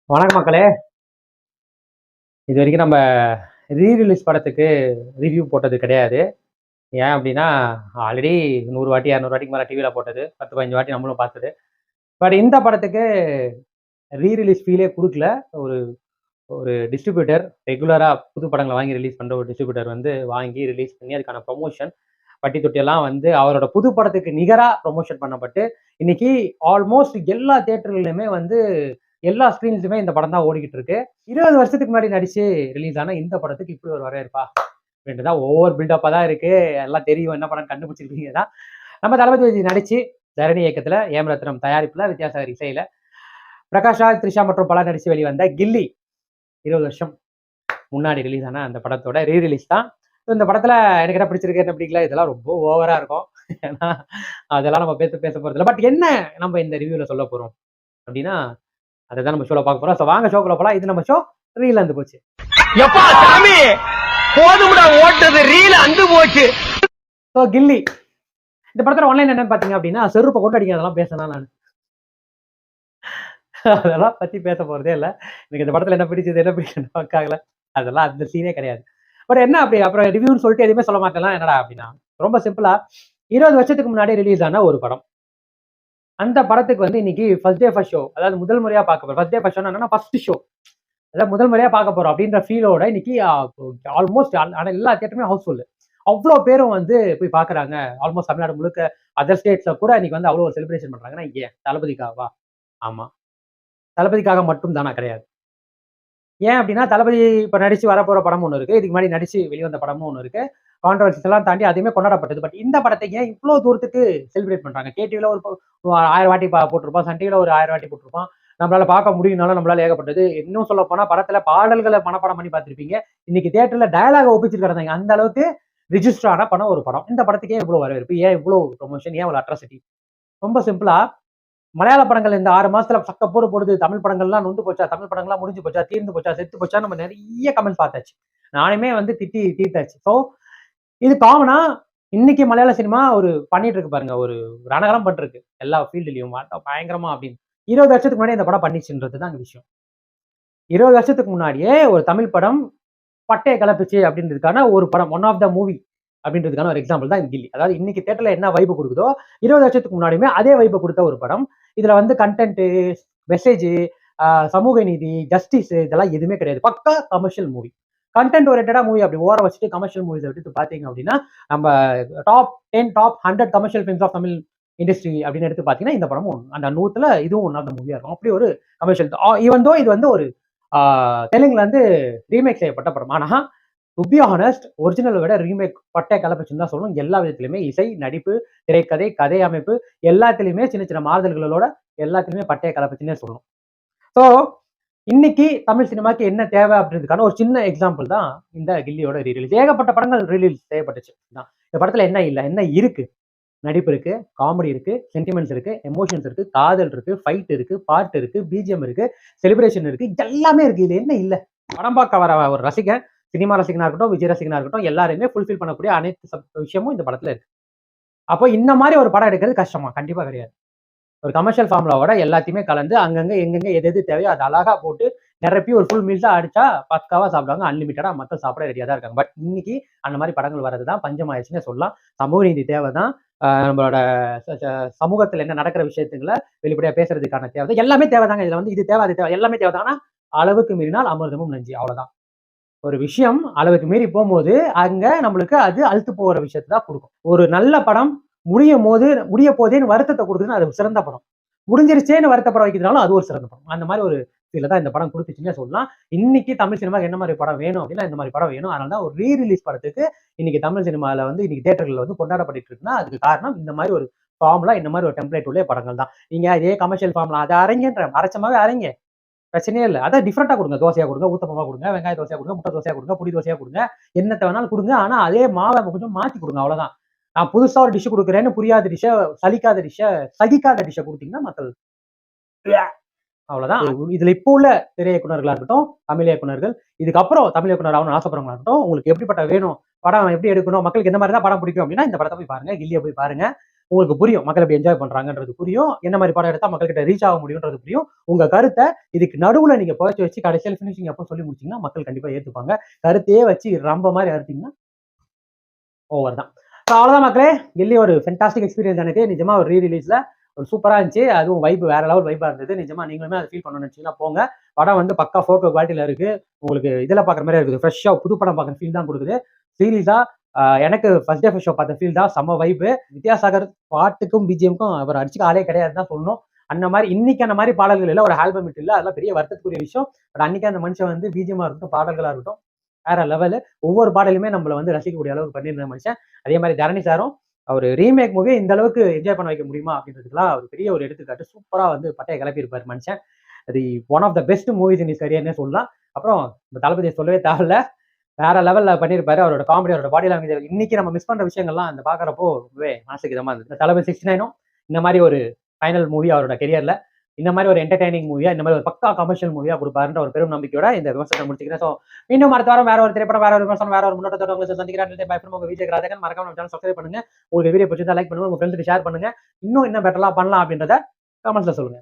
வணக்கம் மக்களே. இது வரைக்கும் நம்ம ரீ ரிலீஸ் படத்துக்கு ரிவ்யூ போட்டது கிடையாது. ஏன் அப்படின்னா, ஆல்ரெடி 100 வாட்டி 200 வாட்டிக்கு மேல டிவில போட்டது. 10, 15 வாட்டி நம்மளும் பார்த்தது. பட் இந்த படத்துக்கு ரீ ரிலீஸ் ஃபீலே குடுக்கல. ஒரு ஒரு டிஸ்ட்ரிபியூட்டர் ரெகுலரா புது படங்கள வாங்கி ரிலீஸ் பண்ற ஒரு டிஸ்ட்ரிபியூட்டர் வந்து வாங்கி ரிலீஸ் பண்ணி அதுக்கான ப்ரமோஷன் பட்டி தொட்டியெல்லாம் வந்து அவரோட புது படத்துக்கு நிகரா ப்ரமோஷன் பண்ணப்பட்டு, இன்னைக்கு ஆல்மோஸ்ட் எல்லா தியேட்டர்கள்லயுமே வந்து எல்லா ஸ்க்ரீன்ஸ்லயுமே இந்த படம் தான் ஓடிக்கிட்டு இருக்கு. 20 வருஷத்துக்கு முன்னாடி நடிச்சு ரிலீஸ் ஆன இந்த படத்துக்கு இப்படி ஒரு வரவேற்பா? அப்படின்ட்டு தான் ஓவர் பில்டப்பா தான் இருக்கு. எல்லாம் தெரியும் என்ன படம்னு கண்டுபிடிச்சிருப்பீங்க தான். நம்ம தளபதி விஜய் நடிச்சு, தரணி இயக்கத்துல, ஏமரத்னம் தயாரிப்புல, வித்யாசாகர் இசையில, பிரகாஷ் ராஜ், த்ரிஷா மற்றும் பலர் நடிச்சு வெளிவந்த கில்லி 20 வருஷம் முன்னாடி ரிலீஸ் ஆன அந்த படத்தோட ரீ ரிலீஸ் தான். இந்த படத்துல எனக்கு என்ன பிடிச்சிருக்கு என்ன பிடிக்கல இதெல்லாம் ரொம்ப ஓவரா இருக்கும். ஏன்னா அதெல்லாம் நம்ம பேச போறது இல்ல. பட் என்ன நம்ம இந்த ரிவ்யூல சொல்ல போறோம் அப்படின்னா, அதான் நம்ம ஷோல பார்க்க போறோம். வாங்க ஷோக்குள்ள போலாம். இது நம்ம ஷோ ரீல் அந்து போச்சு. எப்பா சாமி போதும்டா ஓட்டது ரீல் அந்து போச்சு. ஸோ கில்லி இந்த படத்துல ஆன்லைன் என்னன்னு பாத்தீங்க அப்படின்னா, செருப்பை கொண்டு அடிங்க அதெல்லாம் பேசணும் நான். அதெல்லாம் பத்தி பேச போறதே இல்ல. எனக்கு இந்த படத்துல என்ன பிடிச்சது என்ன பிடிக்கல பார்க்காகல. அதெல்லாம் அந்த சீனே கிடையாது. பட் என்ன அப்படி அப்புறம் ரிவ்யூன்னு சொல்லிட்டு எதுவுமே சொல்ல மாட்டேன்னா என்னடா அப்படின்னா, ரொம்ப சிம்பிளா 20 வருஷத்துக்கு முன்னாடி ரிலீஸ் ஆன ஒரு படம். அந்த படத்துக்கு வந்து இன்னைக்கு ஃபர்ஸ்ட் டே ஃபர்ஸ்ட் ஷோ, அதாவது முதல் முறையா பார்க்க போறோம். ஃபர்ஸ்ட் டே ஃபர்ஸ்ட் ஷோன்னா என்னன்னா ஃபர்ஸ்ட் ஷோ. அதாவது முதல் முறையா பார்க்க போறோம் அப்படின்ற ஃபீலோட இன்னைக்கு ஆல்மோஸ்ட் ஆனா எல்லா தியேட்டருமே ஹவுஸ்ஃபுல். அவ்வளோ பேரும் வந்து போய் பார்க்குறாங்க. ஆல்மோஸ்ட் தமிழ்நாடு முழுக்க அதர் ஸ்டேட்ஸ்ல கூட இன்னைக்கு வந்து அவ்வளோ செலிப்ரேஷன் பண்றாங்கன்னா ஏன் தளபதிக்காகவா? ஆமா. தளபதிக்காக மட்டும் தானா? கிடையாது. ஏன் அப்படின்னா, தளபதி இப்ப நடிச்சு வரப்போற படம் ஒண்ணு இருக்கு. இதுக்கு முன்னாடி நடிச்சு வெளிவந்த படமும் ஒண்ணு இருக்கு. கான்ட்ரோவர்சிஸ் எல்லாம் தாண்டி அதுவுமே கொண்டாடப்பட்டது. பட் இந்த படத்தை ஏன் இவ்ளோ தூரத்துக்கு செலிப்ரேட் பண்றாங்க? கேடிவில ஒரு 1000 வாட்டி போட்டிருப்பான். சன் டிவில ஒரு 1000 வாட்டி போட்டிருப்பான். நம்மளால பார்க்க முடியும்னாலும் நம்மளால ஏகப்பட்டது. இன்னும் சொல்லப் போனா படத்துல பாடல்கள மனப்பாடம் பண்ணி பார்த்திருப்பீங்க. இன்னைக்கு தியேட்டர்ல டயலாக ஒப்பிச்சுட்டு கிடந்தாங்க. அந்த அளவுக்கு ரிஜிஸ்டர் ஆன படம் ஒரு படம். இந்த படத்துக்கு ஏன் இவ்ளோ வரவேற்பு? ஏன் இவ்ளோ ப்ரமோஷன்? ஏன் இவ்ளோ அட்ராசிட்டி? ரொம்ப சிம்பிளா மலையாள படங்கள் இந்த 6 மாசத்துல சக்கப்போடு போடுது. தமிழ் படங்கள்லாம் நொந்து போச்சா? தமிழ் படங்கள்லாம் முடிஞ்சு போச்சா? தீர்ந்து போச்சா? செத்து போச்சா? நம்ம நெறைய கமெண்ட்ஸ் பார்த்தாச்சு. நானுமே வந்து திட்டி தீர்த்தாச்சு. ஸோ இது காமனா இன்னைக்கு மலையாள சினிமா ஒரு பண்ணிட்டு இருக்கு பாருங்க. ஒரு ரணகளம் பண்ணிருக்கு. எல்லா ஃபீல்டுலயும் பயங்கரமா அப்படின்னு. 20 வருஷத்துக்கு முன்னாடி இந்த படம் பண்ணிச்சுன்றது தான் விஷயம். 20 வருஷத்துக்கு முன்னாடியே ஒரு தமிழ் படம் பட்டைய கிளப்புச்சு அப்படின்றதுக்கான ஒரு படம். ஒன் ஆஃப் த மூவி அப்படின்றதுக்கான ஒரு எக்ஸாம்பிள் தான் இந்த கில்லி. அதாவது இன்னைக்கு தியேட்டர்ல என்ன வைப் குடுக்குதோ, 20 வருஷத்துக்கு முன்னாடியுமே அதே வைப் குடுத்த ஒரு படம். இதுல வந்து கன்டென்ட், மெசேஜ், சமூக நீதி, ஜஸ்டிஸ் இதெல்லாம் எதுவுமே கிடையாது. பக்கா கமர்ஷியல் மூவி. கன்டென்ட் ஓரியன்டடா மூவி அப்படி ஓரம் வச்சுட்டு கமர்ஷியல் மூவிஸ விட்டுட்டு பார்த்தீங்க அப்படின்னா, நம்ம top 10 top 100 commercial films of Tamil industry அப்படின்னு எடுத்து பார்த்தீங்கன்னா, இந்த படமும் அந்த 100ல இதுவும் ஒன் ஆஃப் த மூவியா இருக்கும். அப்படி ஒரு கமர்ஷியல் ஈவன் தோ இது வந்து ஒரு தெலுங்குல இருந்து ரீமேக் செய்யப்பட்ட படம். ஆனா டு பி ஹானஸ்ட் ஒரிஜினலை விட ரீமேக் பட்டை கலப்பிச்சுன்னு தான் சொல்லணும். எல்லா விதத்திலுமே இசை, நடிப்பு, திரைக்கதை, கதை அமைப்பு எல்லாத்துலயுமே சின்ன சின்ன மாறுதல்களோட எல்லாத்துலயுமே பட்டைய கலப்பிச்சுன்னே சொல்லணும். ஸோ இன்னைக்கு தமிழ் சினிமாக்கு என்ன தேவை அப்படின்றதுக்கான ஒரு சின்ன எக்ஸாம்பிள் தான் இந்த கில்லியோட ரீரிலீஸ். ஏகப்பட்ட படங்கள் ரிலீஸ் செய்யப்பட்டுச்சு. இந்த படத்துல என்ன இல்ல? என்ன இருக்கு? நடிப்பு இருக்கு, காமெடி இருக்கு, சென்டிமெண்ட்ஸ் இருக்கு, எமோஷன்ஸ் இருக்கு, காதல் இருக்கு, ஃபைட் இருக்கு, பாட்டு இருக்கு, பிஜிஎம் இருக்கு, செலிப்ரேஷன் இருக்கு, எல்லாமே இருக்கு. இது என்ன இல்ல? படம் பார்க்க வர ஒரு ரசிகன், சினிமா ரசிகனா இருக்கட்டும், விஜய் ரசிகனா இருக்கட்டும், எல்லாருமே ஃபுல்ஃபில் பண்ணக்கூடிய அனைத்து விஷயமும் இந்த படத்துல இருக்கு. அப்போ இந்த மாதிரி ஒரு படம் எடுக்கிறது கஷ்டமா? கண்டிப்பா கிடையாது. ஒரு கமர்ஷியல் ஃபார்முலாவோட எல்லாத்தையுமே கலந்து அங்கங்க எங்கெங்க எது எது தேவையோ அதை அழகா போட்டு நிரப்பி ஒரு ஃபுல் மீல்ஸா அடிச்சா பக்காவா சாப்பிடுவாங்க. அன்லிமிட்டடா மக்கள் சாப்பிட ரெடியா தான் இருக்காங்க. பட் இன்னைக்கு அந்த மாதிரி படங்கள் வர்றதுதான் பஞ்சமாயிடுச்சுன்னு சொல்லலாம். சமூக நீதி தேவைதான். நம்மளோட சமூகத்துல என்ன நடக்கிற விஷயத்துங்களை வெளிப்படையா பேசுறதுக்கான தேவை எல்லாமே தேவைதாங்க. இதுல வந்து இது தேவை அது தேவை எல்லாமே தேவைதான். ஆனா அளவுக்கு மீறினால் அமிர்தமும் நஞ்சு. அவ்வளவுதான். ஒரு விஷயம் அளவுக்கு மீறி போகும்போது அங்க நம்மளுக்கு அது அழுத்து போகிற விஷயத்தை தான் கொடுக்கும். ஒரு நல்ல படம் முடிய போதேன்னு வருத்தத்தை கொடுக்குதுன்னு அது சிறந்த படம். முடிஞ்சிருச்சேன்னு வருத்தப்பட வைக்கிறதுனாலும் அது ஒரு சிறந்த படம். அந்த மாதிரி ஒரு ஃபீல தான் இந்த படம் கொடுத்துச்சுன்னே சொல்லலாம். இன்னைக்கு தமிழ் சினிமாக்கு என்ன மாதிரி படம் வேணும் அப்படின்னா இந்த மாதிரி படம் வேணும். அதனால தான் ஒரு ரீ ரிலீஸ் படத்துக்கு இன்னைக்கு தமிழ் சினிமால வந்து இன்னைக்கு தியேட்டர்கள் வந்து கொண்டாடப்பட்டு இருக்குன்னா அதுக்கு காரணம் இந்த மாதிரி ஒரு ஃபார்முலா, இந்த மாதிரி ஒரு டெம்ப்ளேட் உள்ள படங்கள் தான். நீங்க அதே கமர்ஷியல் ஃபார்முலா அதை அரைங்கன்ற அரைச்சமாவே அரைங்க. பிரச்சனையே இல்ல. அதான் டிஃபரெண்டா குடுங்க. தோசையா குடுங்க, ஊத்தப்பமா குடுங்க, வெங்காய தோசையா குடுங்க, முட்டை தோசையா குடுங்க, புளி தோசையா குடுங்க. என்னத்த வேணாலும் குடுங்க. ஆனா அதே மாவ கொஞ்சம் மாத்தி குடுங்க. அவ்வளவுதான். நான் புதுசா ஒரு டிஷ் குடுக்குறேன்னு புரியாத டிஷ்ஷ, சகிக்காத டிஷ்ஷ குடுத்தீங்கன்னா மக்கள் அவ்வளவுதான். இதுல இப்போ உள்ள திரை இயக்குனர்களா இருக்கட்டும், தமிழ் இயக்குனர்கள், இதுக்கப்புறம் தமிழ் இயக்குனர் ஆகணும்னு ஆசைப்படுறவங்களா இருக்கட்டும், உங்களுக்கு எப்படிப்பட்ட வேணும்? படம் எப்படி எடுக்கணும்? மக்களுக்கு எந்த மாதிரி தான் படம் பிடிக்கும் அப்படின்னா இந்த படத்தை போய் பாருங்க. கில்லிய போய் பாருங்க. உங்களுக்கு புரியும் மக்கள் எப்படி என்ஜாய் பண்றாங்கன்றது புரியும், என்ன மாதிரி படம் எடுத்தா மக்கள்கிட்ட ரீச் ஆக முடியும்ன்றது புரியும். உங்க கருத்தை இதுக்கு நடுவுல நீங்க புதைச்சு வச்சு கடைசியில் ஃபினிஷிங் எப்போ சொல்லி முடிச்சீங்கன்னா மக்கள் கண்டிப்பா ஏத்துப்பாங்க. கருத்தையே வச்சு ரொம்ப மாதிரி அறுத்தீங்கன்னா ஓவர் தான். ஸோ அவ்வளோதான் மக்களே. கில்லி ஒரு ஃபென்டாஸ்டிக் எக்ஸ்பீரியன்ஸ் எனக்கு. நிஜமா ஒரு ரீரிலீஸ்ல ஒரு சூப்பரா இருந்துச்சு. அதுவும் வைப் வேற லெவல் வைப்பா இருந்தது. நிஜமா நீங்களுமே அதை ஃபீல் பண்ணணும்னு நினைச்சீங்கன்னா போங்க. படம் வந்து பக்கா 4K குவாலிட்டியில இருக்கு. உங்களுக்கு இதில் பார்க்குற மாதிரி இருக்குது. ஃப்ரெஷ்ஷா புது படம் பார்க்குற ஃபீல் தான் கொடுக்குது. சீரியஸா எனக்கு ஃபர்ஸ்ட் டே ஃபர்ஸ்ட் ஷோ பார்த்த ஃபீல் தான் செம்ம வைப்பு. வித்யாசாகர் பாட்டுக்கும் பிஜிஎம்க்கும் அவர் அடிச்சுக்க ஆளே கிடையாது தான் சொல்லணும். அந்த மாதிரி இன்னைக்கு அந்த மாதிரி பாடல்கள் இல்லை, ஒரு ஆல்பம் இல்லை, அதெல்லாம் பெரிய வருத்தத்துக்குரிய விஷயம். பட் அன்னைக்கு அந்த மனுஷன் வந்து பிஜிஎம்மா இருக்கட்டும், பாடல்களா இருக்கட்டும், வேற லெவலு. ஒவ்வொரு பாடலுமே நம்மள வந்து ரசிக்கக்கூடிய அளவுக்கு பண்ணியிருந்த மனுஷன். அதே மாதிரி தரணி சாரும் அவர் ரீமேக் மூவியை இந்த அளவுக்கு என்ஜாய் பண்ண வைக்க முடியுமா அப்படின்றதுக்குலாம் ஒரு பெரிய ஒரு எடுத்துக்காட்டு. சூப்பரா வந்து பட்டையை கிளப்பியிருப்பார் மனுஷன். அது one of the best movies in his கரியர்னே சொல்லலாம். அப்புறம் இந்த தளபதியை சொல்லவே தேவையில்ல, வேற லெவல்ல பண்ணியிருப்பாரு. அவரோட காமெடி, அவரோட பாடி லாங்குவேஜ் இன்னைக்கு நம்ம மிஸ் பண்ற விஷயங்கள்லாம் அந்த பாக்குறப்போ ரொம்பவே மனசுக்கு இதமா இருந்தது. இந்த தளபதி 69 இந்த மாதிரி ஒரு ஃபைனல் மூவி அவரோட கெரியர்ல இந்த மாதிரி ஒரு என்டர்டைனிங் மூவியா, இந்த மாதிரி ஒரு பக்கா கமர்ஷியல் மூவியா கொடுப்பாருன்ற ஒரு பெரும் நம்பிக்கையோட இந்த விமர்சனத்தை முடிச்சுக்கிறேன். ஸோ மீண்டும் அடுத்த வாரம் வேற ஒரு திரைப்படம், வேற ஒரு விமர்சனம், வேற ஒரு முன்னோட்டத்தோட உங்களை சந்திக்கிறேன். பை ஃப்ரம் உங்க விஜய் ராஜகன். மறக்காம நம்ம சேனல் சப்ஸ்கிரைப் பண்ணுங்க. உங்களுக்கு வீடியோ பிடிச்சிருந்தா லைக் பண்ணுங்க, உங்க ஃப்ரெண்ட்ஸ்க்கு ஷேர் பண்ணுங்க. இன்னும் என்ன பெட்டரா பண்ணலாம் அப்படின்றத கமெண்ட்ஸ்ல சொல்லுங்க.